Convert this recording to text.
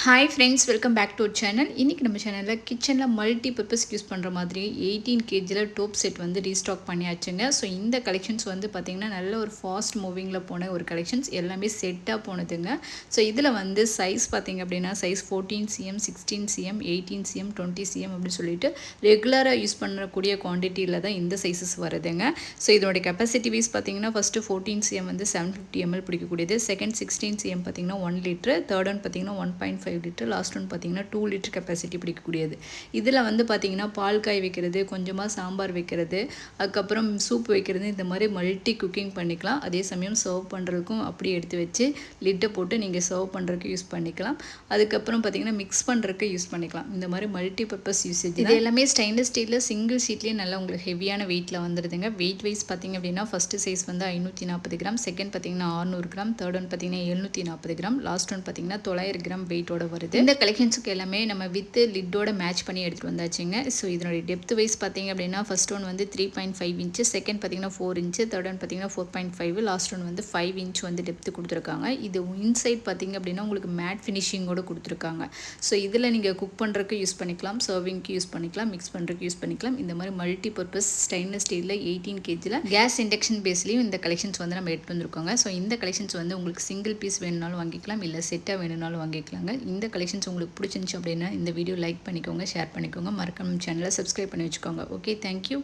Hi friends, welcome back to channel. இன்றைக்கி நம்ம சேனலில் கிச்சனில் மல்டி பர்பஸ்க்கு யூஸ் பண்ணுற மாதிரி 18 கேஜியில் டோப் செட் வந்து ரீஸ்டாக் பண்ணியாச்சுங்க. ஸோ இந்த கலெக்ஷன்ஸ் வந்து பார்த்திங்கன்னா நல்ல ஒரு ஃபாஸ்ட் மூவிங்கில் போன ஒரு கலெக்ஷன்ஸ், எல்லாமே செட்டாக போனதுங்க. ஸோ இதில் வந்து சைஸ் பார்த்திங்க அப்படின்னா size 14cm, 16cm, 18cm, 20cm அப்படின்னு சொல்லிட்டு ரெகுலராக யூஸ் பண்ணக்கூடிய குவான்டிட்டியில் தான் இந்த சைஸஸ் வருதுங்க. ஸோ இதோடைய கெப்பாசிட்டி வைஸ் பார்த்திங்கன்னா ஃபஸ்ட்டு 14cm வந்து 750 ml பிடிக்கக்கூடியது, செகண்ட் 16cm பார்த்திங்கன்னா 1 லிட்டர், தேர்ட் ஒன் பார்த்திங்கன்னா 1.5 லிட்டர், லாஸ்ட் ஒன் பார்த்தீங்கன்னா 2 லிட்டர் கெப்பாசிட்டி பிடிக்கக்கூடியது. இதில் வந்து பார்த்தீங்கன்னா பால் காய் வைக்கிறது, கொஞ்சமாக சாம்பார் வைக்கிறது, அதுக்கப்புறம் சூப் வைக்கிறது, இந்த மாதிரி மல்டி குக்கிங் பண்ணிக்கலாம். அதே சமயம் சர்வ் பண்ணுறதுக்கும் அப்படியே எடுத்து வச்சு லிட்டை போட்டு நீங்கள் சர்வ் பண்ணுறதுக்கு யூஸ் பண்ணிக்கலாம். அதுக்கப்புறம் பார்த்தீங்கன்னா மிக்ஸ் பண்ணுறதுக்கு யூஸ் பண்ணிக்கலாம். இந்த மாதிரி மல்டி பர்பஸ் யூசேஜ். இது எல்லாமே ஸ்டெயின்லெஸ் ஸ்டீலில் சிங்கிள் ஷீட்லேயே நல்லா உங்களுக்கு ஹெவியான வெயிட்டில் வந்துடுதுங்க. வெயிட் வைஸ் பார்த்தீங்க அப்படின்னா ஃபஸ்ட்டு சைஸ் வந்து 540 கிராம், செகண்ட் பார்த்தீங்கன்னா 600 கிராம், தேர்ட் ஒன் பார்த்தீங்கன்னா 740 கிராம், லாஸ்ட் ஒன் பார்த்தீங்கன்னா 900 கிராம் வெயிட்டோட வருது. இந்த கலெக்ஷன்ஸுக்கு எல்லாமே நம்ம வித் லிட்டோட மேட்ச் பண்ணி எடுத்துகிட்டு வந்தாச்சுங்க. ஸோ இதனுடைய டெப்த் வைஸ் பார்த்தீங்க அப்படின்னா ஃபர்ஸ்ட் ஒன் வந்து 3.5 இன்ச்சு, செகண்ட் பார்த்தீங்கன்னா 4 இன்ச்சு, தேர்ட் ஒன் பார்த்தீங்கன்னா 4.5, லாஸ்ட் ஒன் வந்து 5 இன்ச் வந்து டெப்த் கொடுத்துருக்காங்க. இது இன்சைட் பார்த்தீங்க அப்படின்னா உங்களுக்கு மேட் ஃபினிஷிங்கோடு கொடுத்துருக்காங்க. ஸோ இதில் நீங்கள் குக் பண்ணுறதுக்கு யூஸ் பண்ணிக்கலாம், சர்விங்க்கு யூஸ் பண்ணிக்கலாம், மிக்ஸ் பண்ணுறதுக்கு யூஸ் பண்ணிக்கலாம். இந்த மாதிரி மல்டி பர்பஸ் ஸ்டெயின்லெஸ் ஸ்டீலில் 18 கேஜியில் கேஸ் இண்டக்ஷன் பேஸ்லேயும் இந்த கலெக்ஷன்ஸ் வந்து நம்ம எடுத்து வந்திருக்கோங்க. ஸோ இந்த கலெக்ஷன்ஸ் வந்து உங்களுக்கு சிங்கிள் பீஸ் வேணுனாலும் வாங்கிக்கலாம், இல்லை செட்டாக வேணுனாலும் வாங்கிக்கலாங்க. இந்த கலெக்ஷன்ஸ் உங்களுக்கு பிடிச்சிருந்துச்சு அப்படின்னா இந்த வீடியோ லைக் பண்ணிக்கோங்க, ஷேர் பண்ணிக்கோங்க, மறக்காம சேனலை சப்ஸ்கிரைப் பண்ணி வச்சுக்கோங்க. Okay, thank you.